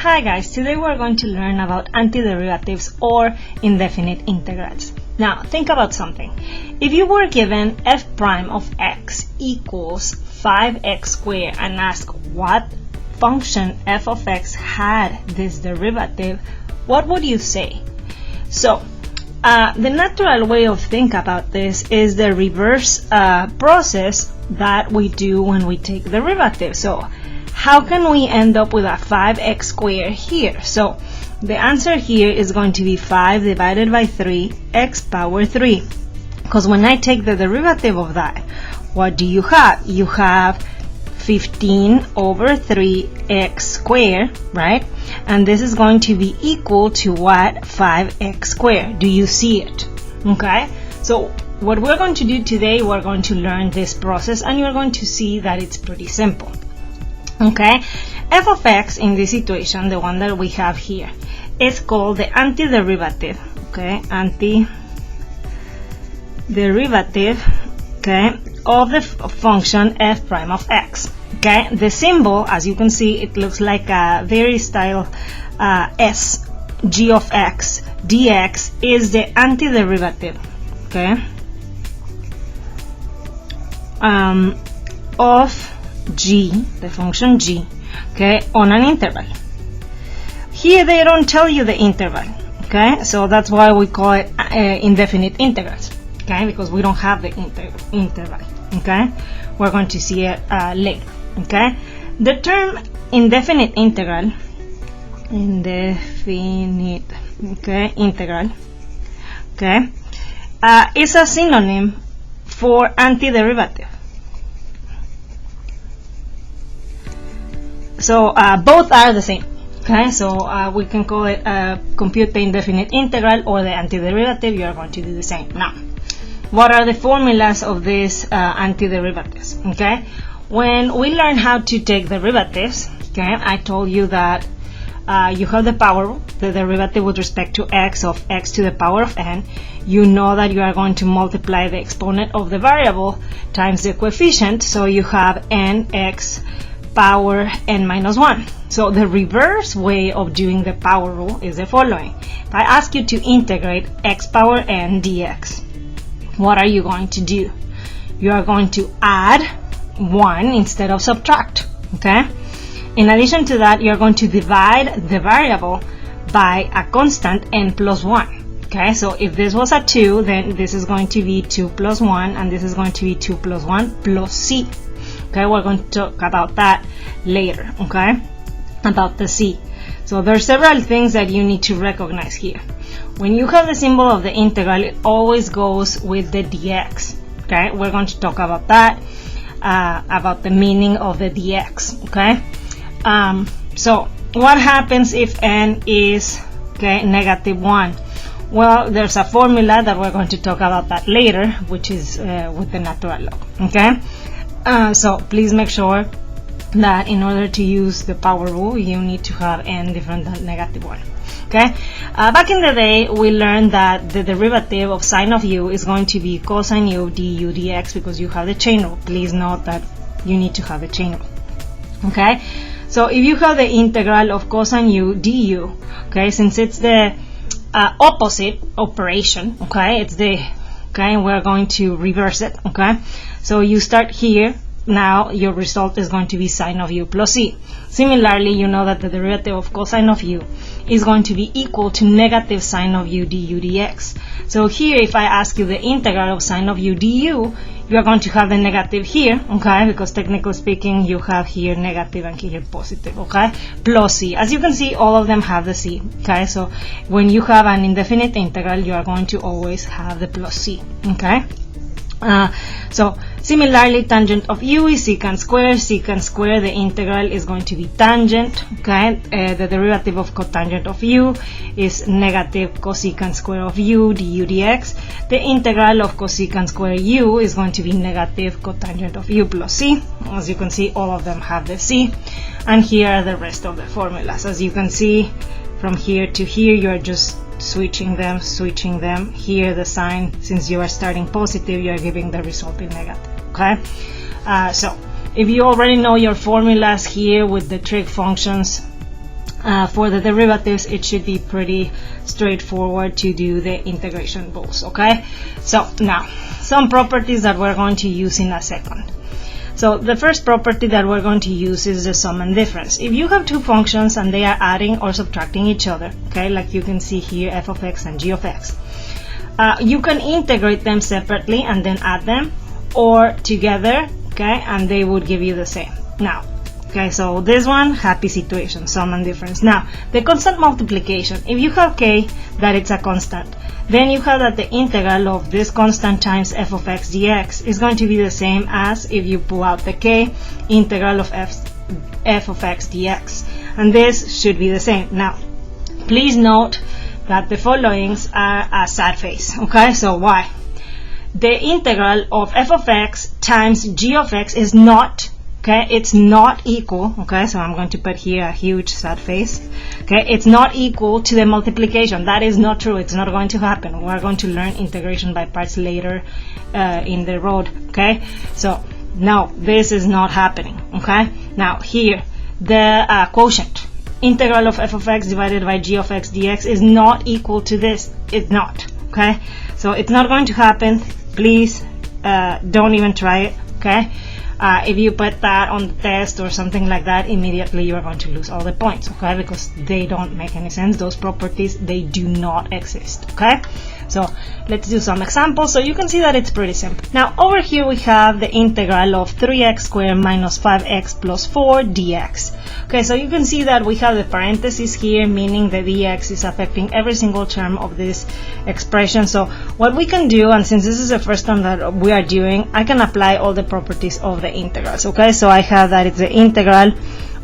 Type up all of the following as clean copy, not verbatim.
Hi guys, today we're going to learn about antiderivatives or indefinite integrals. Now think about something. If you were given f prime of x equals 5x squared and asked what function f of x had this derivative, what would you say? So the natural way of thinking about this is the reverse process that we do when we take derivative. So how can we end up with a 5x squared here? So the answer here is going to be 5 divided by 3 x power 3, because when I take the derivative of that, what do you have? You have 15 over 3x squared, right? And this is going to be equal to what? 5x squared. Do you see it? Okay, so what we're going to do today, we're going to learn this process and you're going to see that it's pretty simple. Okay, f of x in this equation, the one that we have here, is called the antiderivative. Okay, antiderivative, okay, of the function f prime of x. Okay, the symbol, as you can see, it looks like a very style s. G of x dx is the antiderivative, okay, of g, the function g, okay, on an interval. Here they don't tell you the interval, okay, so that's why we call it indefinite integrals, okay, because we don't have the interval, okay. We're going to see it later, okay. The term indefinite integral, okay, is a synonym for antiderivative. So both are the same, okay, so we can call it compute the indefinite integral or the antiderivative. You are going to do the same. Now, what are the formulas of these antiderivatives? Okay, when we learn how to take derivatives, okay, I told you that you have the power rule, the derivative with respect to x of x to the power of n. You know that you are going to multiply the exponent of the variable times the coefficient, so you have nx power n minus 1. So the reverse way of doing the power rule is the following. If I ask you to integrate x power n dx, what are you going to do? You are going to add 1 instead of subtract, okay? In addition to that, you are going to divide the variable by a constant n plus 1, okay? So if this was a 2, then this is going to be 2 plus 1, and this is going to be 2 plus 1 plus c. Okay, we're going to talk about that later, okay, about the c. So there are several things that you need to recognize here. When you have the symbol of the integral, it always goes with the dx, okay? We're going to talk about that, about the meaning of the dx, okay? So what happens if n is, okay, negative 1? Well, there's a formula that we're going to talk about that later, which is with the natural log, okay? So please make sure that in order to use the power rule, you need to have n different than negative 1. Okay. Back in the day, we learned that the derivative of sine of u is going to be cosine u du dx, because you have the chain rule. Please note that you need to have the chain rule. Okay. So if you have the integral of cosine u du, okay, since it's the opposite operation, okay, it's the, okay, we're going to reverse it, okay. So you start here. Now your result is going to be sine of u plus c. Similarly, you know that the derivative of cosine of u is going to be equal to negative sine of u du dx. So here, if I ask you the integral of sine of u du, you are going to have the negative here, okay, because technically speaking, you have here negative and here positive, okay, plus c. As you can see, all of them have the c, okay. So when you have an indefinite integral, you are going to always have the plus c, okay. So similarly, tangent of u is secant square. Secant square, the integral is going to be tangent, okay. The derivative of cotangent of u is negative cosecant square of u du dx. The integral of cosecant square u is going to be negative cotangent of u plus c. As you can see, all of them have the c. And here are the rest of the formulas. As you can see, from here to here, you're just switching them. Here the sign, since you are starting positive, you are giving the result in negative, okay. So if you already know your formulas here with the trig functions, for the derivatives, it should be pretty straightforward to do the integration rules, okay? So now, some properties that we're going to use in a second. So the first property that we're going to use is the sum and difference. If you have two functions and they are adding or subtracting each other, okay, like you can see here, f of x and g of x, you can integrate them separately and then add them, or together, okay, and they would give you the same. Now, okay, so this one, happy situation, sum and difference. Now, the constant multiplication, if you have k that it's a constant, then you have that the integral of this constant times f of x dx is going to be the same as if you pull out the k, integral of f of x dx. And this should be the same. Now, please note that the followings are a sad face, okay? So why? The integral of f of x times g of x is not, okay, it's not equal, okay, so I'm going to put here a huge sad face, okay, it's not equal to the multiplication. That is not true. It's not going to happen. We're going to learn integration by parts later in the road, okay? So, no, this is not happening, okay? Now, here, the quotient, integral of f of x divided by g of x dx is not equal to this. It's not, okay? So, it's not going to happen. Please don't even try it, okay? If you put that on the test or something like that, immediately you are going to lose all the points, okay? Because they don't make any sense. Those properties, they do not exist, okay? So let's do some examples so you can see that it's pretty simple. Now over here we have the integral of 3x squared minus 5x plus 4 dx. Okay, so you can see that we have the parentheses here, meaning the dx is affecting every single term of this expression. So what we can do, and since this is the first time that we are doing, I can apply all the properties of the integrals, okay? So I have that it's the integral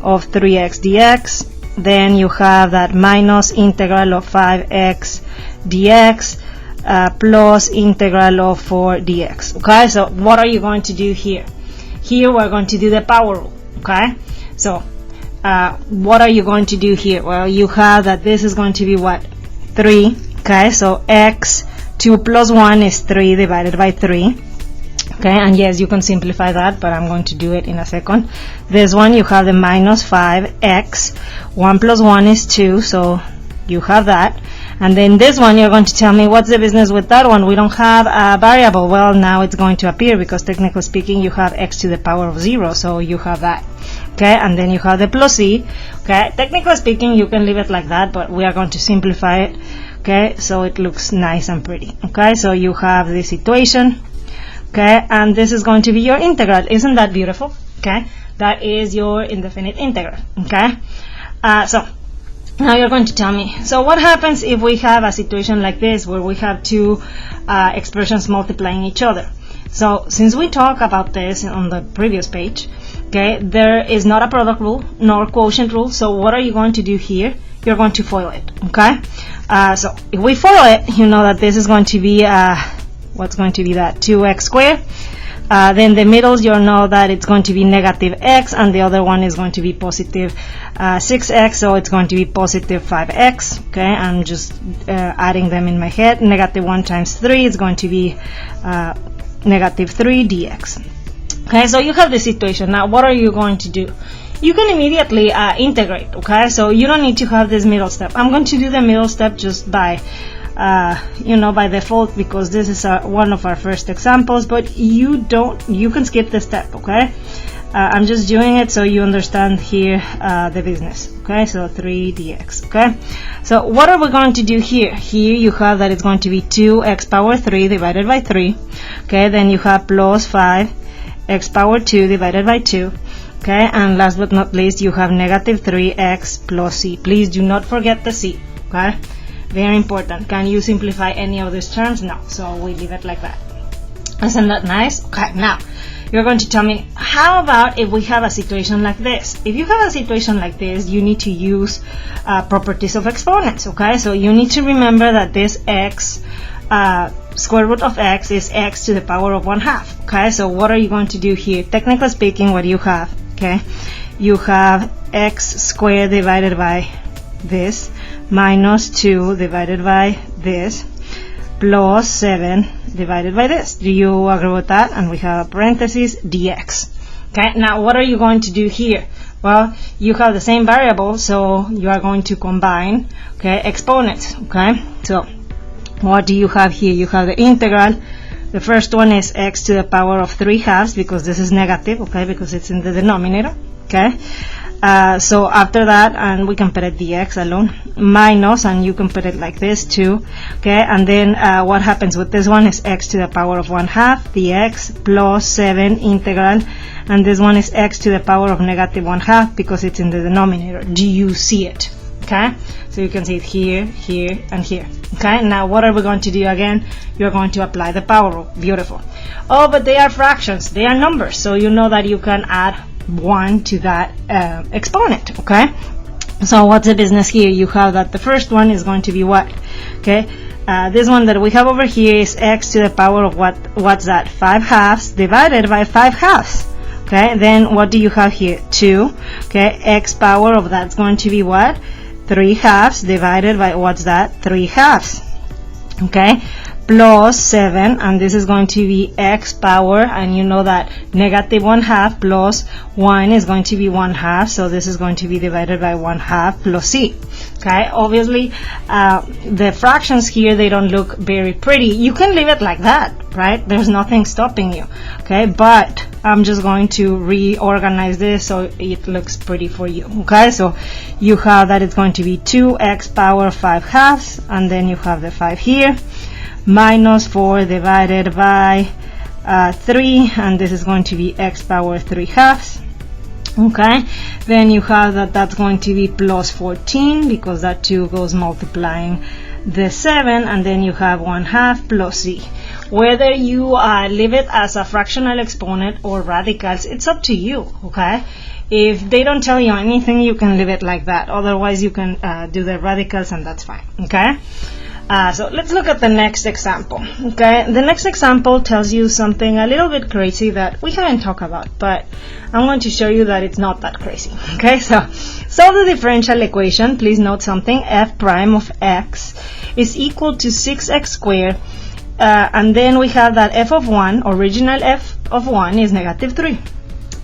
of 3x dx, then you have that minus integral of 5x dx, plus integral of 4 dx, okay? So what are you going to do here? Here we're going to do the power rule, okay? So what are you going to do here? Well, you have that this is going to be what? 3, okay? So x, 2 plus 1 is 3 divided by 3, okay? And yes, you can simplify that, but I'm going to do it in a second. This one, you have the minus 5x, 1 plus 1 is 2, so you have that. And then this one, you're going to tell me what's the business with that one? We don't have a variable. Well, now it's going to appear because technically speaking, you have x to the power of 0, so you have that. Okay, and then you have the plus c. Okay, technically speaking, you can leave it like that, but we are going to simplify it. Okay, so it looks nice and pretty. Okay, so you have this equation. Okay, and this is going to be your integral. Isn't that beautiful? Okay, that is your indefinite integral. Okay, so now you're going to tell me, so what happens if we have a situation like this where we have two expressions multiplying each other? So since we talked about this on the previous page, okay, there is not a product rule nor quotient rule. So what are you going to do here? You're going to FOIL it, okay? So if we FOIL it, you know that this is going to be, what's going to be that? 2x squared. Then the middles, you'll know that it's going to be negative x, and the other one is going to be positive 6x, so it's going to be positive 5x. Okay, I'm just adding them in my head. Negative 1 times 3 is going to be negative 3 dx. Okay, so you have the situation. Now, what are you going to do? You can immediately integrate, okay? So you don't need to have this middle step. I'm going to do the middle step just by by default, because this is one of our first examples, but you can skip the step, okay? I'm just doing it so you understand here the business, okay? So 3 dx, okay? So what are we going to do here? Here you have that it's going to be 2x power 3 divided by 3, okay? Then you have plus 5x power 2 divided by 2, okay? And last but not least, you have negative 3x plus c. Please do not forget the c, okay? Very important. Can you simplify any of these terms? No. So we leave it like that. Isn't that nice? Okay, now you're going to tell me, how about if we have a situation like this? If you have a situation like this, you need to use properties of exponents, okay? So you need to remember that this x, square root of x is x to the power of 1/2, okay? So what are you going to do here? Technically speaking, what you have, okay? You have x squared divided by this, minus 2 divided by this, plus 7 divided by this. Do you agree with that? And we have parentheses dx. Okay, now what are you going to do here? Well, you have the same variable, so you are going to combine, okay, exponents, okay? So what do you have here? You have the integral. The first one is x to the power of 3/2 because this is negative, okay, because it's in the denominator, okay? So after that, and we can put it dx alone, minus, and you can put it like this too, okay? And then what happens with this one is x to the power of 1/2 dx plus 7 integral, and this one is x to the power of negative 1/2 because it's in the denominator. Do you see it? Okay, so you can see it here, here, and here. Okay, now what are we going to do again? You're going to apply the power rule. Beautiful. Oh, but they are fractions, they are numbers, so you know that you can add 1 to that exponent. Okay, so what's the business here? You have that the first one is going to be what? Okay, this one that we have over here is x to the power of what's that? 5/2 divided by 5/2. Okay, then what do you have here? 2. Okay, x power of that's going to be what? 3/2 divided by what's that? 3/2. Okay, plus 7, and this is going to be x power, and you know that negative 1/2 plus 1 is going to be 1/2, so this is going to be divided by 1/2 plus c. Okay, obviously the fractions here, they don't look very pretty. You can leave it like that, right? There's nothing stopping you. Okay, but I'm just going to reorganize this so it looks pretty for you. Okay, so you have that it's going to be 2x power 5/2, and then you have the 5 here, minus 4 divided by 3, and this is going to be x power 3/2. Okay, then you have that that's going to be plus 14 because that 2 goes multiplying the 7, and then you have 1/2 plus c. Whether you leave it as a fractional exponent or radicals, it's up to you. Okay, if they don't tell you anything, you can leave it like that. Otherwise, you can do the radicals, and that's fine. Okay, so let's look at the next example. Okay, the next example tells you something a little bit crazy that we haven't talked about, but I'm going to show you that it's not that crazy. Okay, so solve the differential equation. Please note something: f prime of x is equal to 6x squared, and then we have that f of 1, original f of 1 is negative 3.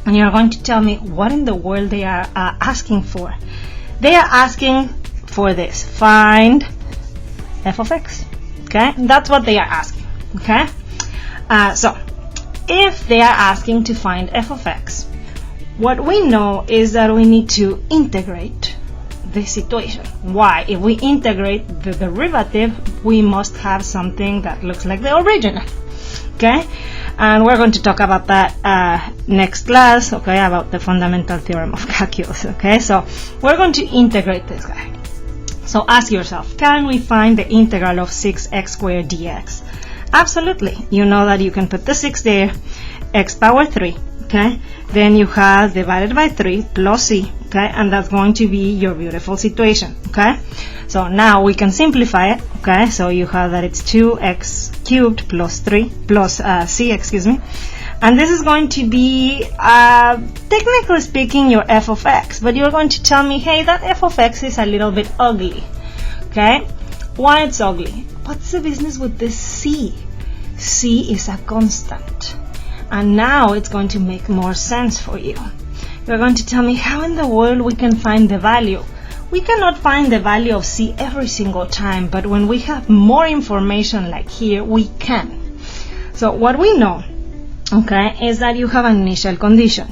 And you're going to tell me what in the world they are asking for. They are asking for this: find f of x. Okay, that's what they are asking. Okay, so if they are asking to find f of x, what we know is that we need to integrate this situation. Why? If we integrate the derivative, we must have something that looks like the original. Okay, and we're going to talk about that next class. Okay, about the fundamental theorem of calculus. Okay, so we're going to integrate this guy. So ask yourself, can we find the integral of 6x squared dx? Absolutely. You know that you can put the 6 there, x power 3, okay? Then you have divided by 3 plus c, okay? And that's going to be your beautiful situation, okay? So now we can simplify it, okay? So you have that it's 2x cubed plus 3 plus c, excuse me. And this is going to be, technically speaking, your f of x. But you're going to tell me, hey, that f of x is a little bit ugly. Okay? Why it's ugly? What's the business with this c? C is a constant. And now it's going to make more sense for you. You're going to tell me how in the world we can find the value. We cannot find the value of c every single time, but when we have more information like here, we can. So what we know, okay, is that you have an initial condition.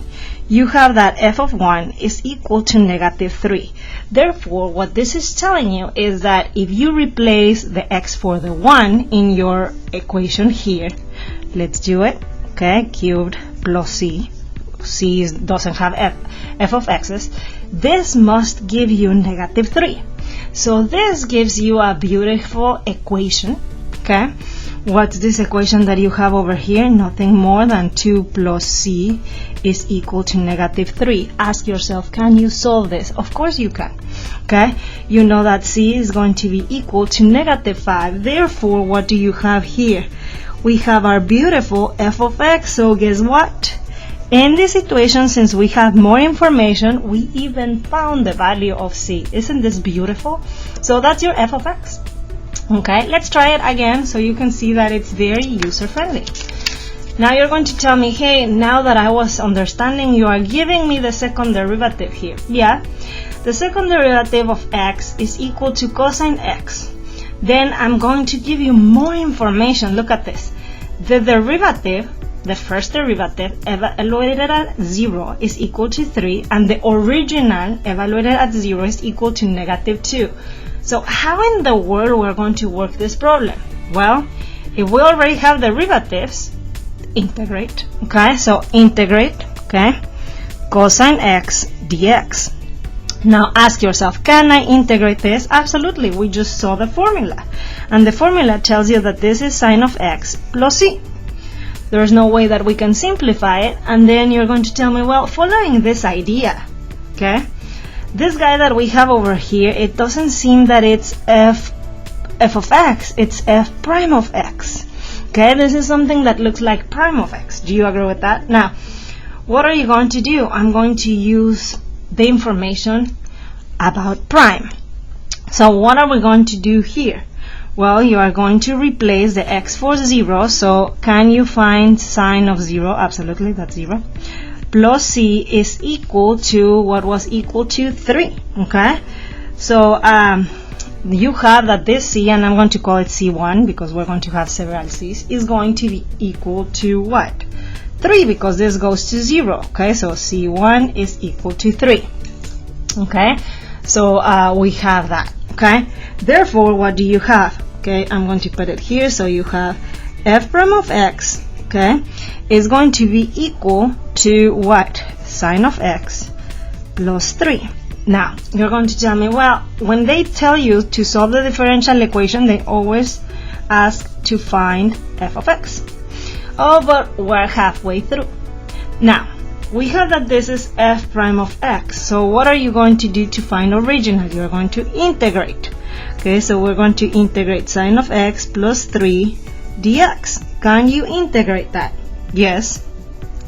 You have that f of 1 is equal to negative 3. Therefore, what this is telling you is that if you replace the x for the 1 in your equation here, let's do it, okay, cubed plus c. C doesn't have f of x's. This must give you negative 3. So this gives you a beautiful equation, okay? What's this equation that you have over here? Nothing more than 2 plus c is equal to negative 3. Ask yourself, can you solve this? Of course you can. Okay? You know that c is going to be equal to negative 5. Therefore, what do you have here? We have our beautiful f of x. So guess what? In this situation, since we have more information, we even found the value of c. Isn't this beautiful? So that's your f of x. Okay, let's try it again so you can see that it's very user-friendly. Now you're going to tell me, hey, now that I was understanding, you are giving me the second derivative here. Yeah, the second derivative of x is equal to cosine x. Then I'm going to give you more information. Look at this. The derivative, the first derivative evaluated at 0 is equal to 3, and the original evaluated at 0 is equal to -2. So how in the world we're going to work this problem? Well, if we already have derivatives, integrate. Okay, so integrate, okay, cosine x dx. Now ask yourself, can I integrate this? Absolutely, we just saw the formula. And the formula tells you that this is sine of x plus c. There's no way that we can simplify it. And then you're going to tell me, well, following this idea, okay, this guy that we have over here, it doesn't seem that it's f of x, it's f prime of x. Okay, this is something that looks like prime of x. Do you agree with that? Now, what are you going to do? I'm going to use the information about prime. So what are we going to do here? Well, you are going to replace the x for 0. So can you find sine of 0? Absolutely, that's 0. Plus c is equal to what was equal to 3. Okay, so you have that this c, and I'm going to call it c1 because we're going to have several c's, is going to be equal to what? 3, because this goes to 0. Okay, so c1 is equal to 3. Okay, so we have that. Okay, therefore what do you have? Okay, I'm going to put it here. So you have f prime of x, okay, is going to be equal to what? Sine of x plus 3. Now you're going to tell me, well, when they tell you to solve the differential equation, they always ask to find f of x. Oh, but we're halfway through. Now we have that this is f prime of x. So what are you going to do to find original? You're going to integrate. Okay, so we're going to integrate sine of x plus 3 dx. Can you integrate that? Yes.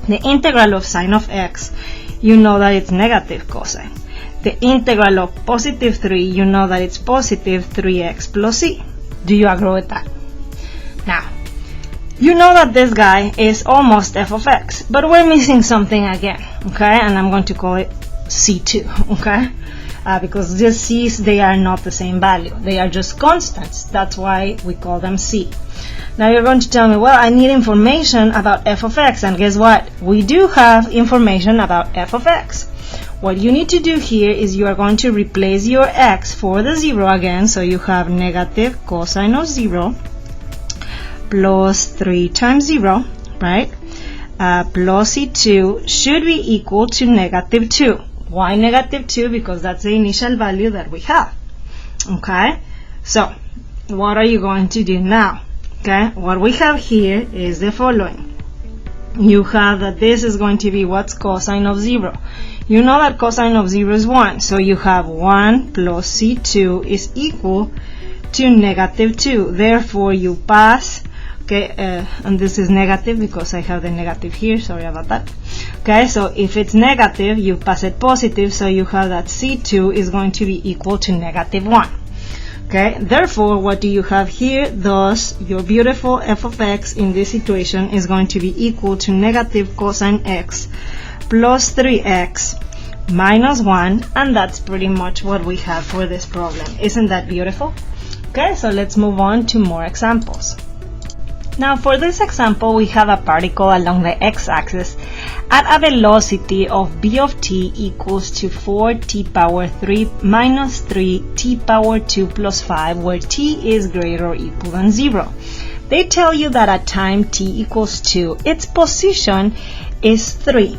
The integral of sine of x, you know that it's negative cosine. The integral of positive 3, you know that it's positive 3x plus c. Do you agree with that? Now, you know that this guy is almost f of x, but we're missing something again, okay? And I'm going to call it c2, okay? Because these c's, they are not the same value. They are just constants. That's why we call them c. Now you're going to tell me, well, I need information about f of x, and guess what? We do have information about f of x. What you need to do here is you are going to replace your x for the 0 again, so you have negative cosine of 0 plus 3 times 0, right? Plus c2 should be equal to -2. Why -2? Because that's the initial value that we have. Okay, so what are you going to do now? Okay, what we have here is the following. You have that this is going to be what's cosine of 0. You know that cosine of 0 is 1, so you have 1 plus c2 is equal to -2. Therefore you pass, okay, and this is negative because I have the negative here, sorry about that. Okay, so if it's negative, you pass it positive, so you have that c2 is going to be equal to -1. Okay, therefore what do you have here? Thus your beautiful f of x in this situation is going to be equal to negative cosine x plus 3x minus 1, and that's pretty much what we have for this problem. Isn't that beautiful? Okay, so let's move on to more examples. Now for this example, we have a particle along the x-axis at a velocity of b of t equals to 4t power 3 minus 3t power 2 plus 5, where t is greater or equal than 0. They tell you that at time t equals 2, its position is 3.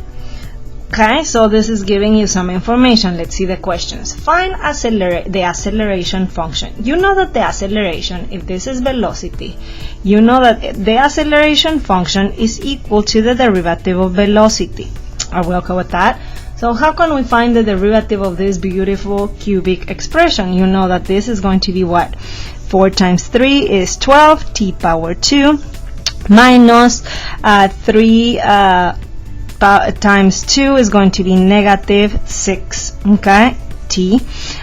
Okay, so this is giving you some information. Let's see the questions. Find the acceleration function. You know that the acceleration, if this is velocity, you know that the acceleration function is equal to the derivative of velocity. Are we okay with that? So how can we find the derivative of this beautiful cubic expression? You know that this is going to be what? 4 times 3 is 12, t power 2 minus 3 times 2 is going to be -6. Okay, t,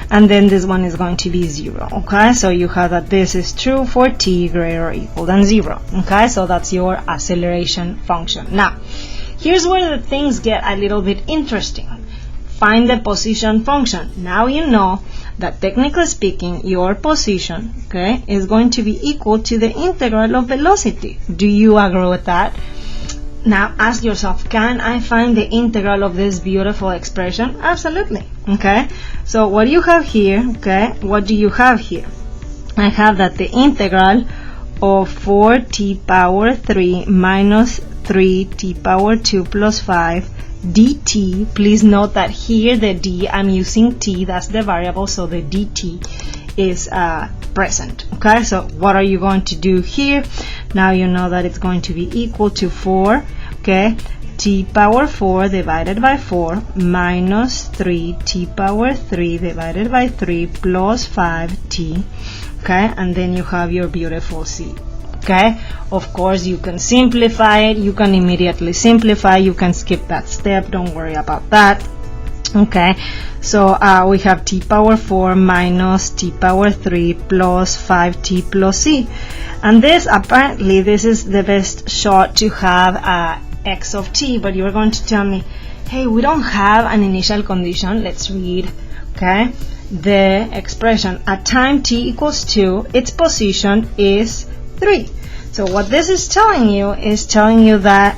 and then this one is going to be 0. Okay, so you have that this is true for t greater or equal than 0. Okay, so that's your acceleration function. Now, here's where the things get a little bit interesting. Find the position function. Now you know that technically speaking, your position, okay, is going to be equal to the integral of velocity. Do you agree with that? Now ask yourself, can I find the integral of this beautiful expression? Absolutely. Okay, so what do you have here? Okay, what do you have here? I have that the integral of 4t power 3 minus 3t power 2 plus 5 dt. Please note that here the d, I'm using t, that's the variable, so the dt is present. Okay, so what are you going to do here? Now you know that it's going to be equal to 4, okay, t power 4 divided by 4 minus 3 t power 3 divided by 3 plus 5t. Okay, and then you have your beautiful c. Okay, of course you can simplify it, you can immediately simplify, you can skip that step, don't worry about that. Okay, so we have t power 4 minus t power 3 plus 5t plus c, and this apparently this is the best shot to have x of t, but you're going to tell me, hey, we don't have an initial condition. Let's read. Okay, the expression at time t equals 2, its position is 3. So what this is telling you that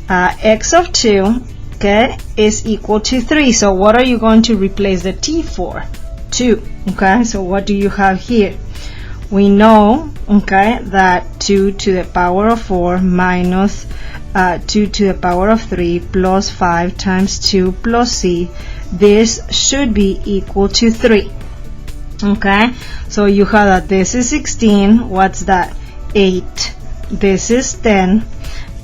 x of 2, okay, is equal to 3. So what are you going to replace the t for? 2. Okay, so what do you have here? We know, okay, that 2 to the power of 4 minus 2 to the power of 3 plus 5 times 2 plus c, this should be equal to 3. Okay, so you have that this is 16, what's that? 8. This is 10.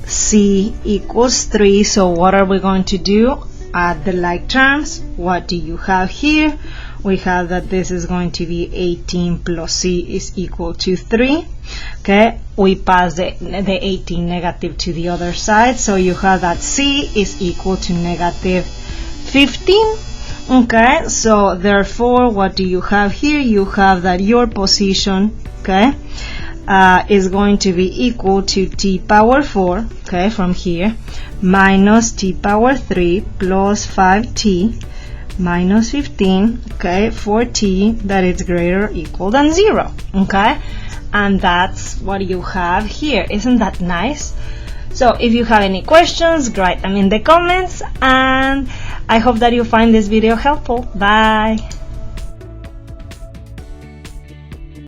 C equals 3. So what are we going to do? Add the like terms. What do you have here? We have that this is going to be 18 plus c is equal to 3. Okay, we pass the 18 negative to the other side, so you have that c is equal to negative 15. Okay, so therefore what do you have here? You have that your position, okay, is going to be equal to t power 4, okay, from here, minus t power 3 plus 5t minus 15, okay, for t that is greater or equal than 0. Okay, and that's what you have here. Isn't that nice? So if you have any questions, write them in the comments, and I hope that you find this video helpful. Bye.